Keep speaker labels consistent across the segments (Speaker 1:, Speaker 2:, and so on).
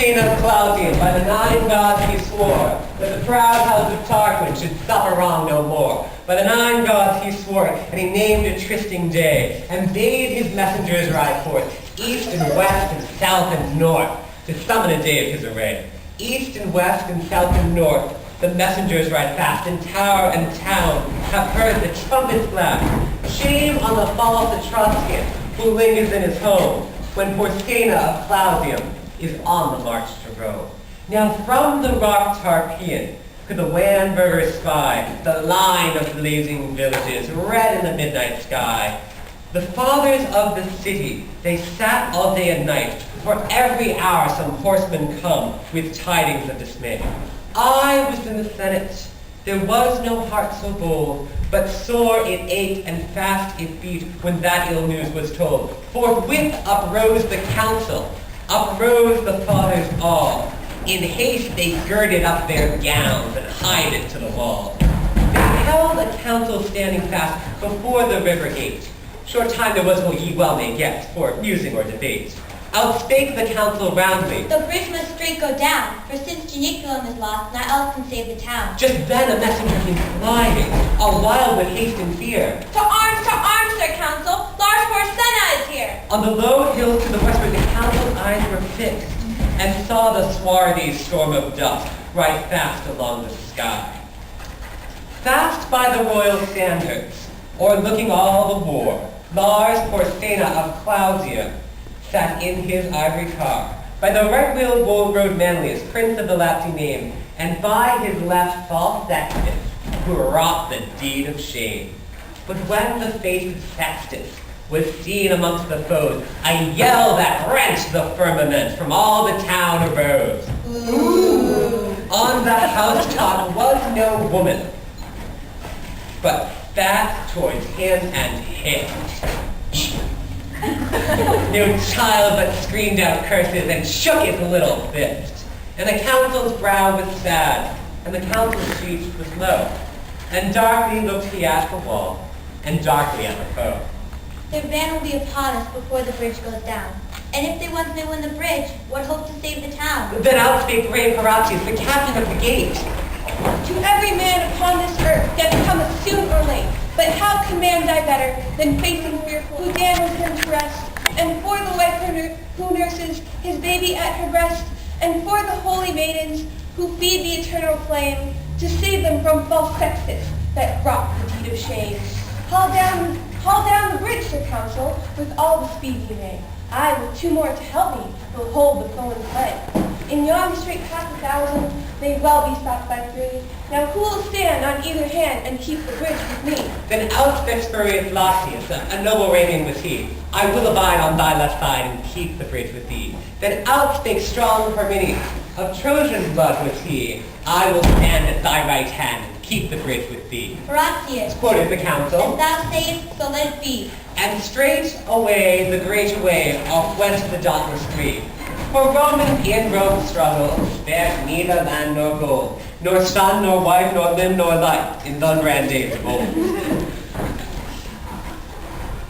Speaker 1: Porsena of Claudium, by the 9 gods he swore, that the proud house of Tarquin should suffer wrong no more. By the 9 gods he swore, and he named a trysting day, and bade his messengers ride forth, east and west and south and north, to summon a day of his array. East and west and south and north, the messengers ride fast, and tower and town have heard the trumpets blast. Shame on the false Etruscan, who lingers in his home, when Porsena of Claudium is on the march to Rome. Now from the rock Tarpeian could the wan burghers spy the line of blazing villages, red in the midnight sky. The fathers of the city, they sat all day and night, for every hour some horseman come with tidings of dismay. I was in the Senate. There was no heart so bold, but sore it ached and fast it beat when that ill news was told. Forthwith uprose the council, uprose the fathers all. In haste they girded up their gowns and hied it to the wall. They held a council standing fast before the river gate. Short time there was, will ye well may guess, for musing or debate. Outspake the council roundly.
Speaker 2: The bridge must straight go down, for since Janiculum is lost, naught else can save the town.
Speaker 1: Just then a messenger came flying, all wild with haste and fear.
Speaker 2: To arms, Sir Council! Large Porsena is here!
Speaker 1: On the low hills to the westward the council's eyes were fixed, and saw the swarthy storm of dust ride fast along the sky. Fast by the royal standards, o'erlooking all the war, Lars Porsena of Claudia sat in his ivory car. By the right wheel rode Manlius, prince of the Lapti name, and by his left false Sextus, who wrought the deed of shame. But when the face of Sextus was seen amongst the foes, a yell that rent the firmament from all the town arose. Ooh. On the housetop was no woman, but fat towards him and his. No child but screamed out curses and shook his little fist. And the council's brow was sad, and the council's speech was low. And darkly looked he at the wall, and darkly at the foe.
Speaker 2: Their ban will be upon us before the bridge goes down. And if they once may win the bridge, what hope to save the town?
Speaker 1: Then outspake brave Horatius, the captain of the gate.
Speaker 3: To every man upon this earth that cometh soon or late, but how can man die better than facing fearful who damns him to rest, and for the wife who nurses his baby at her breast, and for the holy maidens who feed the eternal flame, to save them from false Sextus that wrought the deed of shame. Haul down the bridge, Sir Council, with all the speed ye may. I, with 2 more to help me, will hold the foe in play. In yon straight path 1,000, may well be stopped by 3. Now who will stand on either hand and keep the bridge with me?
Speaker 1: Then outspake spurious Latius, a noble Arabian was he. I will abide on thy left side and keep the bridge with thee. Then outspake strong Herminius, of Trojan blood was he. I will stand at thy right hand and keep the bridge with thee.
Speaker 2: Horatius,
Speaker 1: Quoted the council.
Speaker 2: as thou sayest, so let it be.
Speaker 1: And straight away the great way off went the dauntless 3. For Romans in Rome's struggle spared neither land nor gold, nor son, nor wife, nor limb, nor life, in those grand days of old.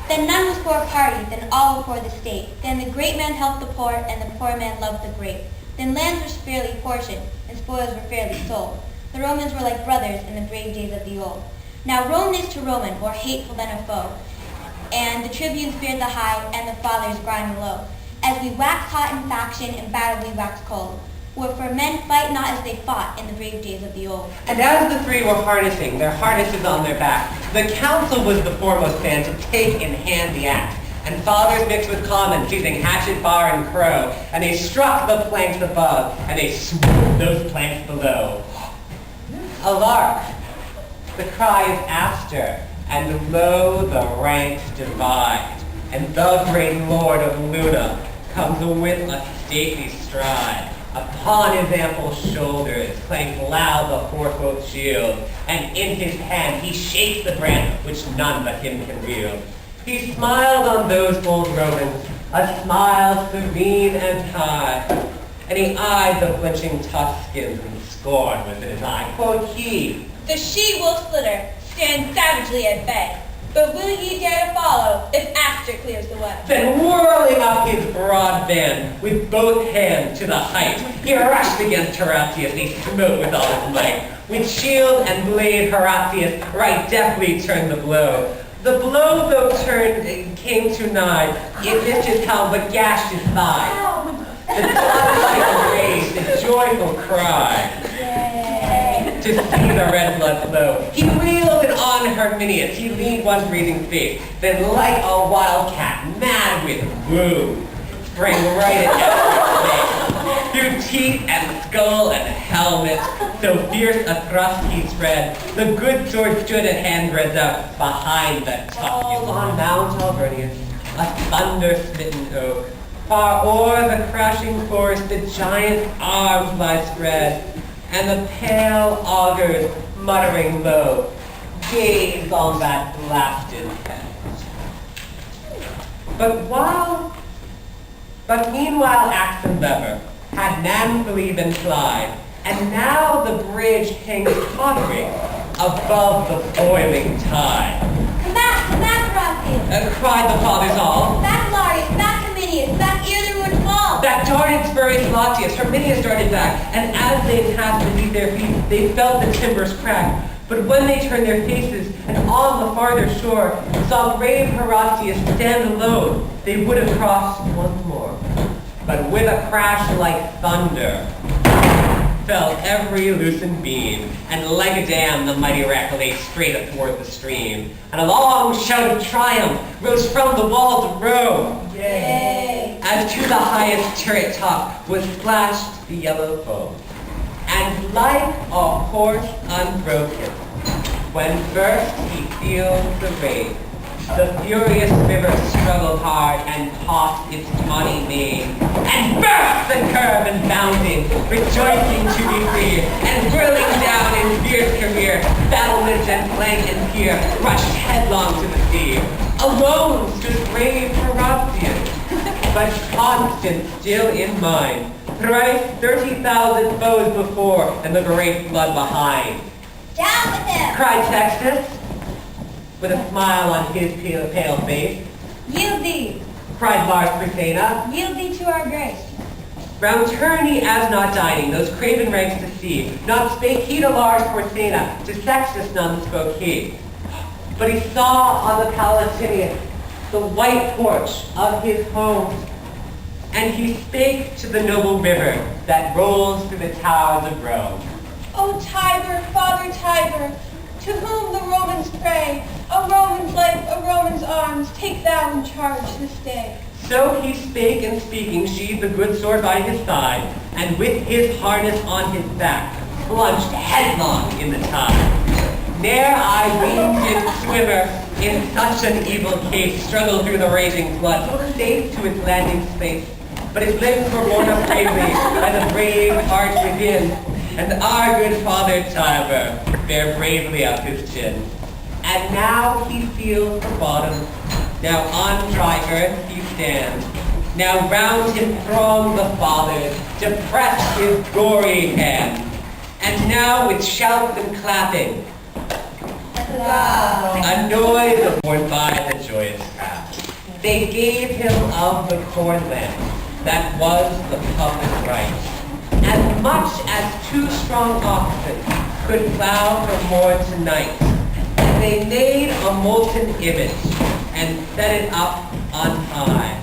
Speaker 2: Then none was for a party, then all were for the state. Then the great man helped the poor, and the poor man loved the great. Then lands were fairly portioned, and spoils were fairly sold. The Romans were like brothers in the brave days of the old. Now Rome is to Roman, more hateful than a foe. And the tribunes feared the high, and the fathers grind low. As we wax hot in faction, in battle we wax cold. For men fight not as they fought in the brave days of the old.
Speaker 1: And as the 3 were harnessing, their harnesses on their back, the council was the foremost man to take in hand the axe. And fathers mixed with common, seizing hatchet, bar, and crow, and they struck the planks above, and they smote those planks below. A lark, the cry is Aster, and lo the ranks divide, and the great lord of Luna comes with a stately stride. Upon his ample shoulders clanks loud the 4-foot shield, and in his hand he shakes the brand which none but him can wield. He smiled on those bold Romans, a smile serene and high, and he eyed the flinching Tuscans, and scorn was in his eye. Quoth he,
Speaker 3: The she-wolf flitter stands savagely at bay. But will ye dare to follow if Astur clears the way?
Speaker 1: Then whirling up his broad van with both hands to the height, he rushed against Horatius, and he smote with all his might. With shield and blade Horatius right deftly turned the blow. The blow, though turned, came too nigh. It missed his helm, but gashed his thigh. The sunlight raised a joyful cry. Yay. To see the red blood flow. He reeled and on Herminius, he leaned one breathing face, then like a wildcat, mad with wound, sprang right at Astur's face. Through teeth and skull and helmet, so fierce a thrust he spread, the good sword stood at handbreadth out behind the tuft. On Mount Alvernius, a thunder-smitten oak, far o'er the crashing forest the giant arms lie spread, and the pale augurs, muttering low, gaze on that blasted head. But meanwhile axe and lever had manfully been plied, and now the bridge hangs tottering above the boiling tide.
Speaker 2: Come back, Horatius!
Speaker 1: Cried the fathers all.
Speaker 2: Back, Larius, back, Herminius, back ere the ruined fall!
Speaker 1: That darted spurious Horatius, Herminius darted back, and as they passed beneath their feet, they felt the timbers crack. But when they turned their faces, and on the farther shore, saw brave Horatius stand alone, they would have crossed once more. But with a crash like thunder, fell every loosened beam, and like a dam the mighty wreck lay straight athwart the stream. And a long shout of triumph rose from the walls of Rome.
Speaker 2: Yay!
Speaker 1: As to the highest turret top was splashed the yellow foam. And like a horse unbroken, when first he feels the rein, the furious river struggled hard and tossed its tawny mane, and burst the curve and bounding, rejoicing to be free, and whirling down in fierce career, battlements and flank and pier rushed headlong to the sea. Alone stood brave Horatius, but constant still in mind, thrice 30,000 foes before, and the great flood behind.
Speaker 2: Down with him!
Speaker 1: Cried Sextus, with a smile on his pale face.
Speaker 2: Yield thee!
Speaker 1: Cried Lars Priscena.
Speaker 2: Yield thee to our grace.
Speaker 1: Round tourney as not dining, those craven ranks to see, not spake he to Lars Priscena, to Sextus none spoke he. But he saw on the Palatinian the white porch of his home, and he spake to the noble river that rolls through the towers of Rome.
Speaker 3: O Tiber, Father Tiber, to whom the Romans pray, a Roman's life, a Roman's arms, take thou in charge this day.
Speaker 1: So he spake, and speaking, sheathed the good sword by his side, and with his harness on his back, plunged headlong in the tide. Ne'er I winged swimmer in such an evil case struggled through the raging flood, so safe to its landing space. But his limbs were borne up bravely by the brave heart within, and our good Father Tiber bare bravely up his chin. And now he feels the bottom, now on dry earth he stands, now round him throng the fathers to press his gory hand, and now with shouts and clapping, a noise borne by the joyous crowd, they gave him of the cornland that was the public right, as much as 2 strong oxen could plow for more tonight. And they made a molten image and set it up on high.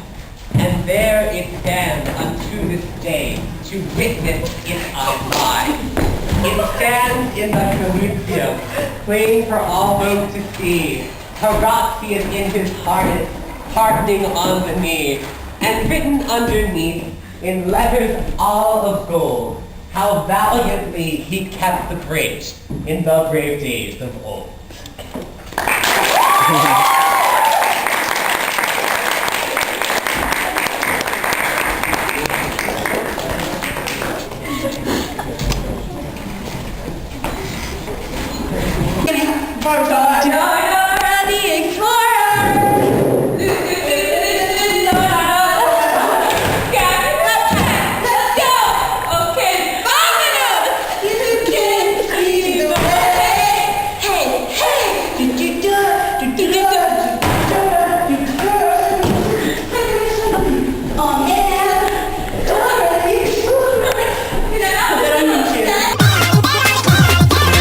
Speaker 1: And there it stands unto this day to witness its life. It stands in the Colosseum, plain for all those to see, Horatius in his harness, hardening on the knee, and written underneath in letters all of gold, how valiantly he kept the bridge in the brave days of old.